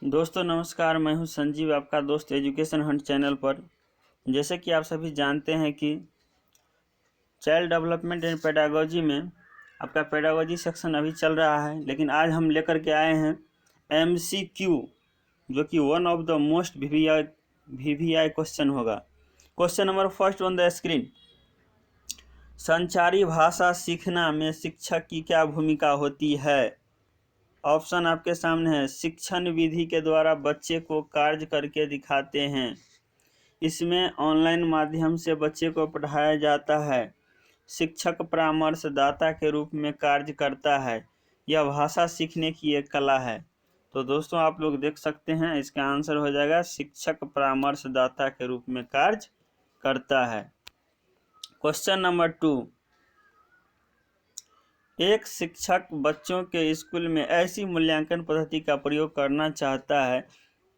दोस्तों नमस्कार, मैं हूं संजीव, आपका दोस्त एजुकेशन हंट चैनल पर। जैसे कि आप सभी जानते हैं कि चाइल्ड डेवलपमेंट एंड पेडागोजी में आपका पेडागोजी सेक्शन अभी चल रहा है, लेकिन आज हम लेकर के आए हैं MCQ, जो कि one of the most VVI question होगा। Question number first on the screen. संचारी भाषा सीखना में शिक्षक की क्या भूमिका होती है? ऑप्शन आपके सामने है। शिक्षण विधि के द्वारा बच्चे को कार्य करके दिखाते हैं। इसमें ऑनलाइन माध्यम से बच्चे को पढ़ाया जाता है। शिक्षक परामर्शदाता के रूप में कार्य करता है। यह भाषा सीखने की एक कला है। तो दोस्तों आप लोग देख सकते हैं, इसका आंसर हो जाएगा शिक्षक परामर्शदाता के रूप में कार्य करता है। Question number 2। एक शिक्षक बच्चों के स्कूल में ऐसी मूल्यांकन पद्धति का प्रयोग करना चाहता है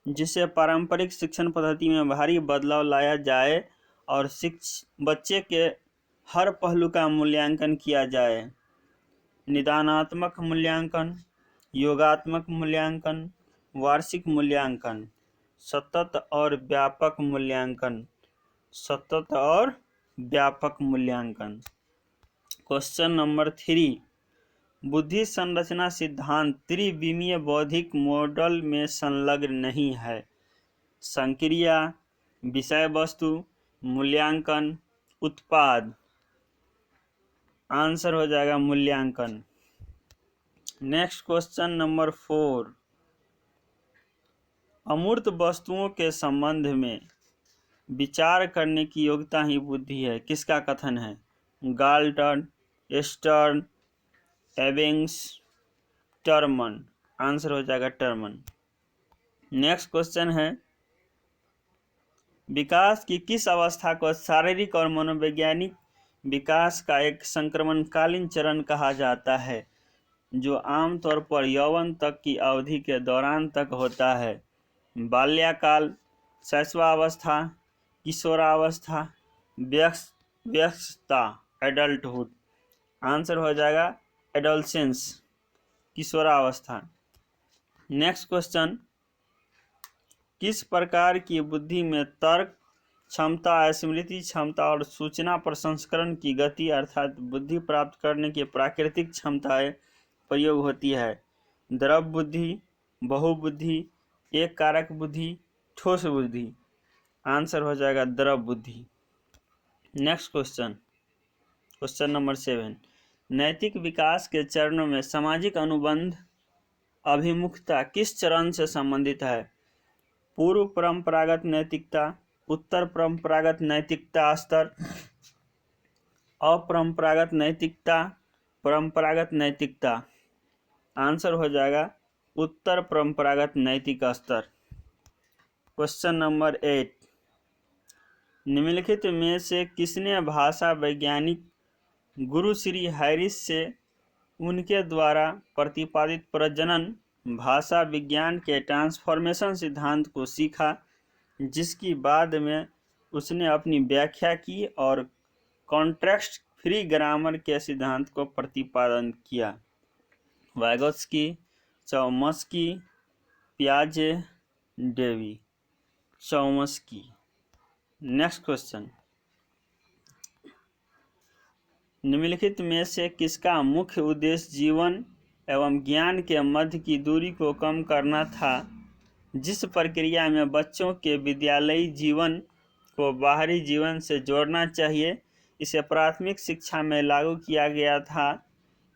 जिससे पारंपरिक शिक्षण पद्धति में भारी बदलाव लाया जाए और बच्चे के हर पहलू का मूल्यांकन किया जाए। निदानात्मक मूल्यांकन, योगात्मक मूल्यांकन, वार्षिक मूल्यांकन, सतत और व्यापक मूल्यांकन। सतत और व्यापक मूल्यांकन। Question number 3। बुद्धि संरचना सिद्धांत त्रिविमीय बौद्धिक मॉडल में संलग्न नहीं है। संक्रिया, विषय वस्तु, मूल्यांकन, उत्पाद। आंसर हो जाएगा मूल्यांकन। Next question number 4। अमूर्त वस्तुओं के संबंध में विचार करने की योग्यता ही बुद्धि है, किसका कथन है? Galton, Stern, Ebbinghaus, Terman. Answer हो जाएगा टर्मन। नेक्स्ट क्वेश्चन है, विकास की किस अवस्था को शारीरिक और मनोवैज्ञानिक विकास का एक संक्रमणकालीन चरण कहा जाता है, जो आमतौर पर यौवन तक की अवधि के दौरान तक होता है? बाल्यकाल, शैशवावस्था, किशोरावस्था, व्यस्तता, एडल्टहुड। आंसर हो जाएगा एडोलसेंस, किशोरावस्था। नेक्स्ट क्वेश्चन, किस प्रकार की बुद्धि में तर्क क्षमता, स्मृति क्षमता और सूचना प्रसंस्करण की गति अर्थात बुद्धि प्राप्त करने की प्राकृतिक क्षमताएं प्रयोग होती है? द्रव बुद्धि, बहुबुद्धि, एक कारक बुद्धि, ठोस बुद्धि। आंसर हो जाएगा द्रव बुद्धि। Next question, question number 7। नैतिक विकास के चरणों में सामाजिक अनुबंध अभिमुखता किस चरण से संबंधित है? पूर्व परंपरागत नैतिकता, उत्तर परंपरागत नैतिकता स्तर, अपरंपरागत नैतिकता, परंपरागत नैतिकता। आंसर हो जाएगा उत्तर परंपरागत नैतिक स्तर। Question number 8। निम्नलिखित में से किसने भाषा वैज्ञानिक गुरु श्री हैरिस से उनके द्वारा प्रतिपादित प्रजनन भाषा विज्ञान के ट्रांसफॉर्मेशन सिद्धांत को सीखा, जिसकी बाद में उसने अपनी व्याख्या की और कॉन्टेक्स्ट फ्री ग्रामर के सिद्धांत को प्रतिपादन किया? वाइगोत्स्की, चॉम्स्की, पियाजे, डेवी। चॉम्स्की। नेक्स्ट क्वेश्चन, निम्नलिखित में से किसका मुख्य उद्देश्य जीवन एवं ज्ञान के मध्य की दूरी को कम करना था, जिस प्रक्रिया में बच्चों के विद्यालयी जीवन को बाहरी जीवन से जोड़ना चाहिए, इसे प्राथमिक शिक्षा में लागू किया गया था?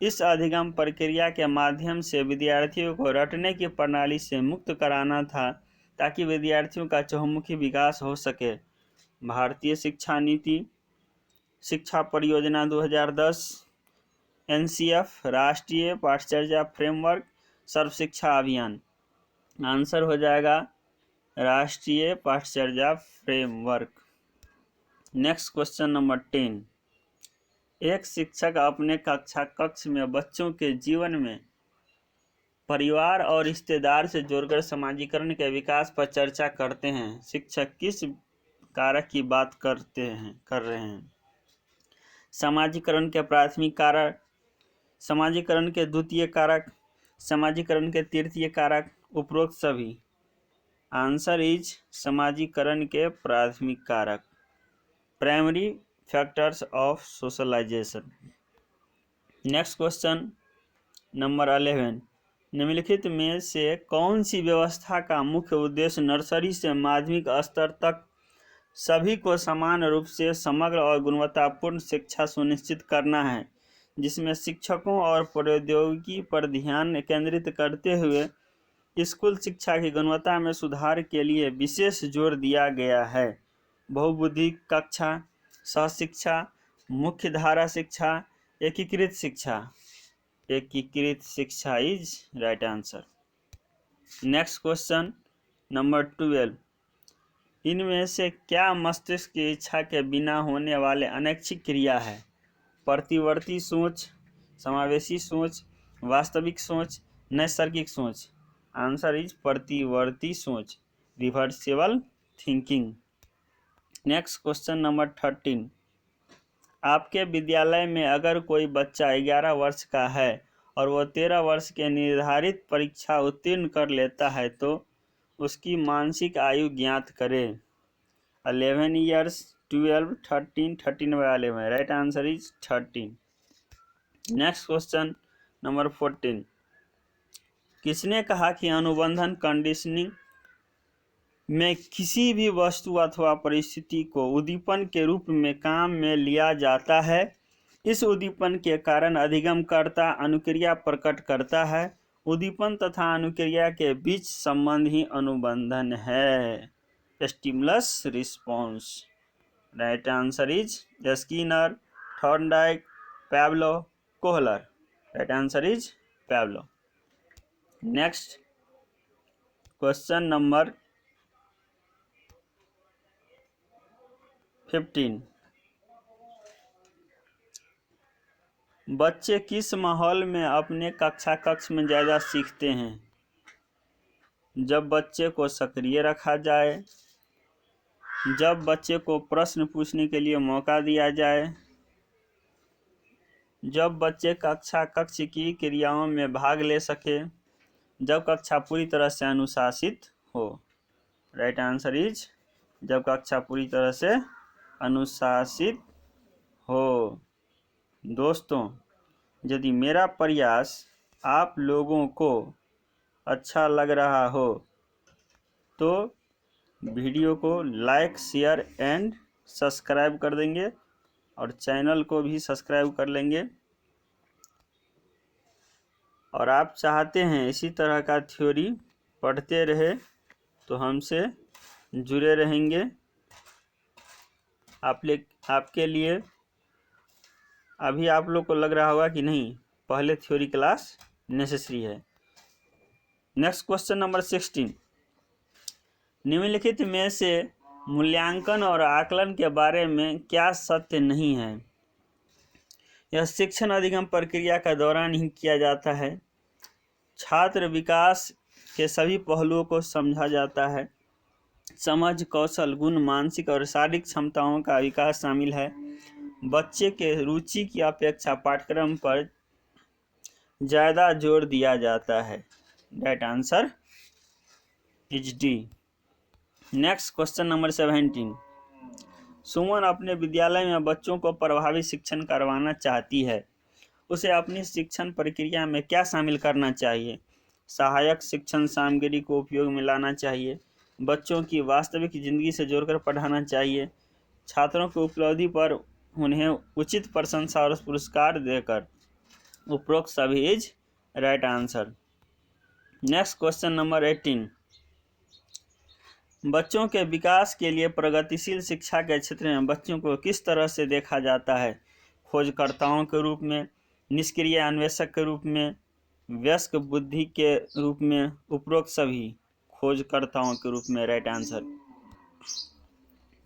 इस अधिगम प्रक्रिया के माध्यम से विद्यार्थियों को रटने की प्रणाली से मुक्त कराना था ताकि विद्यार्थियों का चहुमुखी विकास हो सके। भारतीय शिक्षा नीति, शिक्षा परियोजना 2010, NCF, राष्ट्रीय पाठचर्या फ्रेमवर्क, सर्व शिक्षा अभियान। आंसर हो जाएगा राष्ट्रीय पाठचर्या फ्रेमवर्क। Next question number 10। एक शिक्षक अपने कक्षा कक्ष में बच्चों के जीवन में परिवार और रिश्तेदार से जोड़कर समाजीकरण के विकास पर चर्चा करते हैं। शिक्षक किस कारक की बात कर रहे हैं? समाजीकरण के प्राथमिक कारक, समाजीकरण के द्वितीय कारक, समाजीकरण के तृतीय कारक, उपरोक्त सभी। आंसर इज समाजीकरण के प्राथमिक कारक, primary factors of socialization. Next question number 11, निम्नलिखित में से कौन सी व्यवस्था का मुख्य उद्देश्य नर्सरी से माध्यमिक स्तर तक सभी को समान रूप से समग्र और गुणवत्तापूर्ण शिक्षा सुनिश्चित करना है, जिसमें शिक्षकों और प्रौद्योगिकी पर ध्यान केंद्रित करते हुए स्कूल शिक्षा की गुणवत्ता में सुधार के लिए विशेष जोर दिया गया है। बहुबुद्धि कक्षा, सहशिक्षा, मुख्यधारा शिक्षा, एकीकृत शिक्षा। एकीकृत शिक्षा is right answer. Next question number 12, इनमें से क्या मस्तिष्क की इच्छा के बिना होने वाले अनैच्छिक क्रिया है? प्रतिवर्ती सोच, समावेशी सोच, वास्तविक सोच, नैसर्गिक सोच। आंसर इज प्रतिवर्ती सोच, reversible thinking. Next question number 13, आपके विद्यालय में अगर कोई बच्चा 11 वर्ष का है और वह 13 वर्ष के निर्धारित परीक्षा उत्तीर्ण कर लेता है तो उसकी मानसिक आयु ज्ञात करें। 11 years, 12, 13, 13 by 11, right answer is 13। Next question number 14, किसने कहा कि अनुबंधन कंडीशनिंग में किसी भी वस्तु अथवा परिस्थिति को उद्दीपन के रूप में काम में लिया जाता है? इस उद्दीपन के कारण अधिगमकर्ता अनुक्रिया प्रकट करता है। उद्दीपन तथा अनुक्रिया के बीच संबंध ही अनुबंधन है, stimulus response. Right answer is Skinner, Thorndike, Pablo, Kohler. Right answer is Pablo. Next question number 15, बच्चे किस माहौल में अपने कक्षा कक्ष में ज़्यादा सीखते हैं? जब बच्चे को सक्रिय रखा जाए, जब बच्चे को प्रश्न पूछने के लिए मौका दिया जाए, जब बच्चे कक्षा कक्ष की क्रियाओं में भाग ले सके, जब कक्षा पूरी तरह से अनुशासित हो। राइट आंसर इज जब कक्षा पूरी तरह से अनुशासित हो। दोस्तों, यदि मेरा प्रयास आप लोगों को अच्छा लग रहा हो तो वीडियो को लाइक, शेयर एंड सब्सक्राइब कर देंगे और चैनल को भी सब्सक्राइब कर लेंगे। और आप चाहते हैं इसी तरह का थ्योरी पढ़ते रहे तो हमसे जुड़े रहेंगे। आपके लिए अभी आप लोग को लग रहा होगा कि नहीं, पहले थ्योरी क्लास नेसेसरी है। नेक्स्ट क्वेश्चन नंबर 16, निम्नलिखित में से मूल्यांकन और आकलन के बारे में क्या सत्य नहीं है? यह शिक्षण अधिगम प्रक्रिया के दौरान ही किया जाता है। छात्र विकास के सभी पहलुओं को समझा जाता है। समझ, कौशल, गुण, मानसिक और शारीरिक क्षमताओं का विकास शामिल है। बच्चे के रुचि की अपेक्षा पाठ्यक्रम पर ज़्यादा जोर दिया जाता है। Right answer is D. Next question number 17, सुमन अपने विद्यालय में बच्चों को प्रभावी शिक्षण करवाना चाहती है। उसे अपनी शिक्षण प्रक्रिया में क्या शामिल करना चाहिए? सहायक शिक्षण सामग्री को उपयोग में लाना चाहिए, बच्चों की वास्तविक जिंदगी से जोड़कर पढ़ाना चाहिए, छात्रों की उपलब्धि पर उन्हें उचित प्रशंसा और पुरस्कार देकर। उपरोक्त सभी is right answer. Next question number 18, बच्चों के विकास के लिए प्रगतिशील शिक्षा के क्षेत्र में बच्चों को किस तरह से देखा जाता है? खोजकर्ताओं के रूप में, निष्क्रिय अन्वेषक के रूप में, वयस्क बुद्धि के रूप में। उपरोक्त सभी खोजकर्ताओं के रूप में। Right answer.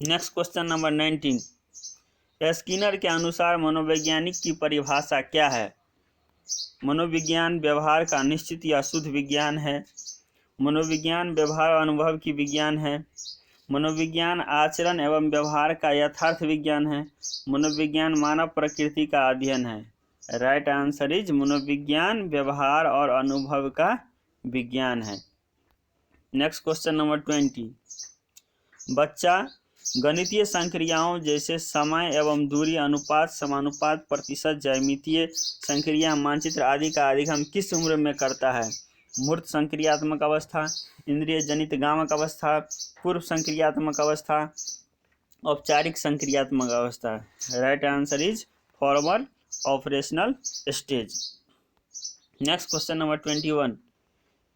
Next question number 19, Skinner के अनुसार मनोवैज्ञानिक की परिभाषा क्या है? मनोविज्ञान व्यवहार का निश्चित या शुद्ध विज्ञान है। मनोविज्ञान व्यवहार और अनुभव की विज्ञान है। मनोविज्ञान आचरण एवं व्यवहार का यथार्थ विज्ञान है। मनोविज्ञान मानव प्रकृति का अध्ययन है। राइट आंसर इज मनोविज्ञान व्यवहार और अनुभव का विज्ञान है। Next question number 20। बच्चा गणितीय संक्रियाओं जैसे समय एवं दूरी, अनुपात, समानुपात, प्रतिशत, ज्यामितीय संक्रिया, मानचित्र आदि का अधिगम किस उम्र में करता है? मूर्त संक्रियात्मक अवस्था, इंद्रिय जनित गामक अवस्था, पूर्व संक्रियात्मक अवस्था, औपचारिक संक्रियात्मक अवस्था। Right answer is formal operational stage. Next question number 21।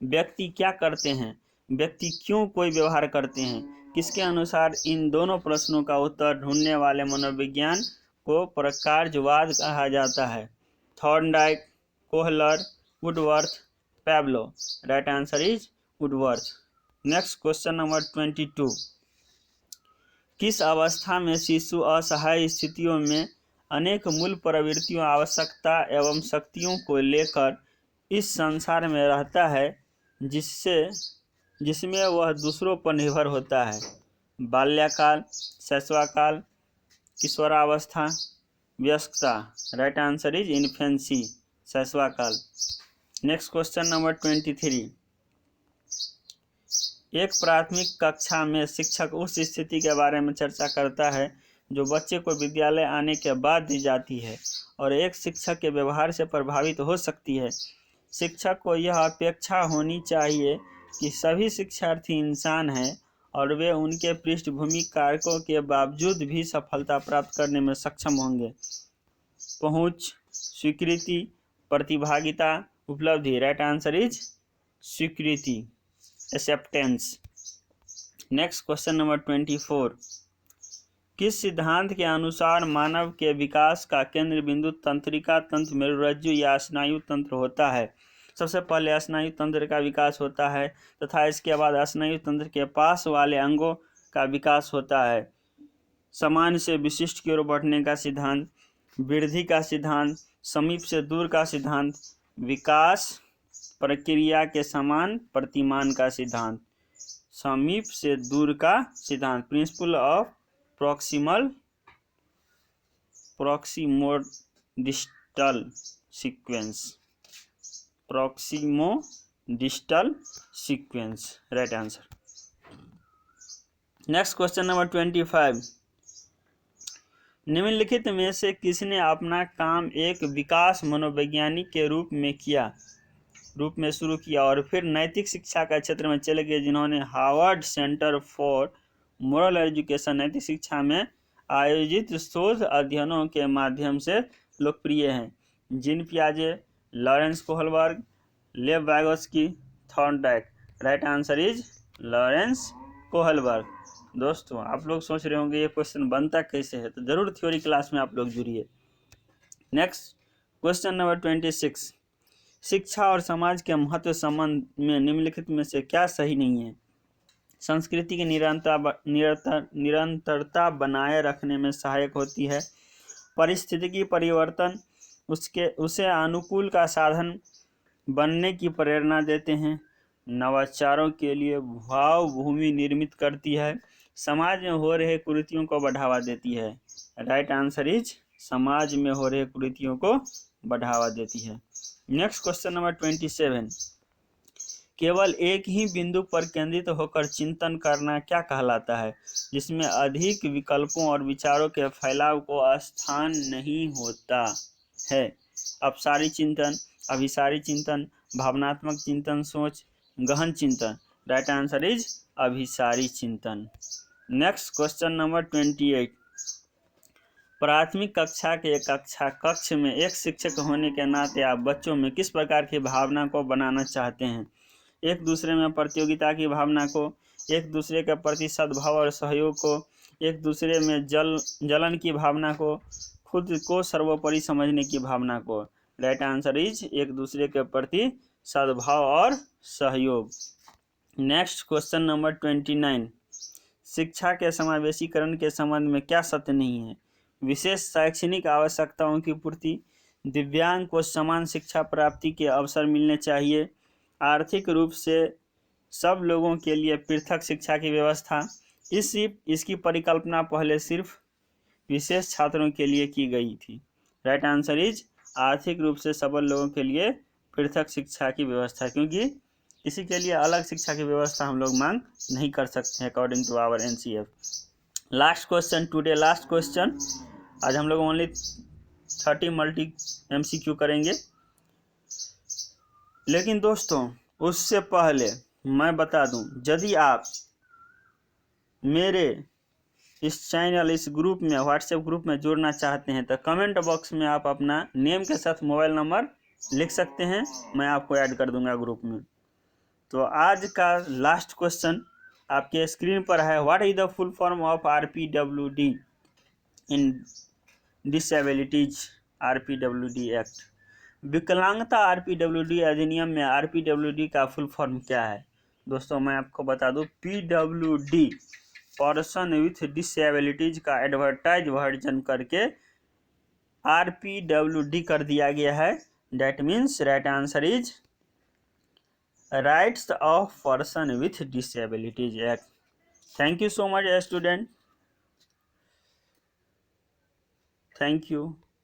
व्यक्ति क्या करते हैं? व्यक्ति क्यों कोई व्यवहार करते हैं? किसके अनुसार इन दोनों प्रश्नों का उत्तर ढूंढने वाले मनोविज्ञान को प्रकार्यवाद कहा जाता है? Thorndike, Kohler, Woodworth, Pablo. Right answer is Woodworth. Next question number 22। किस अवस्था में शिशु असहाय स्थितियों में अनेक मूल प्रवृत्तियों, आवश्यकता एवं शक्तियों को लेकर इस संसार में रहता है जिसमें वह दूसरों पर निर्भर होता है? बाल्यकाल, शैशवाकाल, किशोरावस्था, वयस्कता। राइट आंसर इज इन्फेंसी, शैशवाकाल। Next question number 23। एक प्राथमिक कक्षा में शिक्षक उस स्थिति के बारे में चर्चा करता है जो बच्चे को विद्यालय आने के बाद दी जाती है और एक शिक्षक के व्यवहार से प्रभावित हो सकती है। शिक्षक को यह अपेक्षा होनी चाहिए कि सभी शिक्षार्थी इंसान हैं और वे उनके पृष्ठभूमि कारकों के बावजूद भी सफलता प्राप्त करने में सक्षम होंगे। पहुंच, स्वीकृति, प्रतिभागिता, उपलब्धि। राइट आंसर इज स्वीकृति, एक्सेप्टेंस। Next question number 24। किस सिद्धांत के अनुसार मानव के विकास का केंद्र बिंदु तंत्रिका तंत्र, मेरुरज्जु या स्नायु तंत्र होता है? सबसे पहले स्नायु तंत्र का विकास होता है तथा इसके बाद स्नायु तंत्र के पास वाले अंगों का विकास होता है। सामान्य से विशिष्ट की ओर बढ़ने का सिद्धांत, वृद्धि का सिद्धांत, समीप से दूर का सिद्धांत, विकास प्रक्रिया के समान प्रतिमान का सिद्धांत, समीप से दूर का सिद्धांत, principle of proximodistal sequence, proximodistal sequence. Right answer. Next question number 25। निम्नलिखित में से किसने अपना काम एक विकास मनोवैज्ञानिक के रूप में शुरू किया और फिर नैतिक शिक्षा का क्षेत्र में चले गए, जिन्होंने Harvard centre for moral education नैतिक शिक्षा में आयोजित शोध अध्ययनों के माध्यम से लोकप्रिय हैं? जीन पियाजे, Lawrence Kohlberg, Lev Vygotsky, Thorndike. Right answer is Lawrence Kohlberg. दोस्तों, आप लोग सोच रहे होंगे ये क्वेश्चन बनता कैसे है, तो जरूर थ्योरी क्लास में आप लोग जुड़िए। Next question number 26। शिक्षा और समाज के महत्व संबंध में निम्नलिखित में से क्या सही नहीं है? संस्कृति की निरंतरता बनाए रखने में सहायक होती है। परिस्थितिकी परिवर्तन उसे अनुकूल का साधन बनने की प्रेरणा देते हैं। नवाचारों के लिए भाव भूमि निर्मित करती है। समाज में हो रहे कुरीतियों को बढ़ावा देती है। राइट आंसर इज समाज में हो रहे कुरीतियों को बढ़ावा देती है। Next question number 27। केवल एक ही बिंदु पर केंद्रित होकर चिंतन करना क्या कहलाता है? जिसमें अधिक विकल्पों और विचारों के फैलाव को स्थान नहीं होता है। अपसारी चिंतन, अभिसारी चिंतन, भावनात्मक चिंतन, सोच, गहन चिंतन। राइट आंसर इज अभिसारी चिंतन। Next question number 28। प्राथमिक कक्षा के कक्ष में एक शिक्षक होने के नाते आप बच्चों में किस प्रकार की भावना को बनाना चाहते हैं? एक दूसरे में प्रतियोगिता की भावना को, एक दूसरे के प्रति सद्भाव और सहयोग को, एक दूसरे में जलन की भावना को, खुद को सर्वोपरि समझने की भावना को। राइट आंसर इज एक दूसरे के प्रति सद्भाव और सहयोग। Next question number 29। शिक्षा के समावेशीकरण के संबंध में क्या सत्य नहीं है? विशेष शैक्षणिक आवश्यकताओं की पूर्ति, दिव्यांग को समान शिक्षा प्राप्ति के अवसर मिलने चाहिए, आर्थिक रूप से सब लोगों के लिए पृथक शिक्षा की व्यवस्था। इसकी परिकल्पना पहले सिर्फ विशेष छात्रों के लिए की गई थी। राइट आंसर इज आर्थिक रूप से सबल लोगों के लिए पृथक शिक्षा की व्यवस्था, क्योंकि इसी के लिए अलग शिक्षा की व्यवस्था हम लोग मांग नहीं कर सकते हैं according to our NCF। Last question today, last question. आज हम लोग ओनली 30 मल्टी MCQ करेंगे, लेकिन दोस्तों उससे पहले मैं बता दूं, यदि आप मेरे इस चैनल, इस ग्रुप में, व्हाट्सएप ग्रुप में जुड़ना चाहते हैं तो कमेंट बॉक्स में आप अपना नेम के साथ मोबाइल नंबर लिख सकते हैं, मैं आपको ऐड कर दूंगा ग्रुप में। तो आज का लास्ट क्वेश्चन आपके स्क्रीन पर है। What is the full form of RPWD in disabilities RPWD act? विकलांगता RPWD अधिनियम में RPWD का फुल फॉर्म क्या है? दोस्तों मैं आपको बता दूं, PWD पर्सन विथ डिसेबिलिटीज का एडवर्टाइज वर्जन करके RPWD कर दिया गया है। That means right answer is rights of person with disabilities act. Thank you so much student, thank you.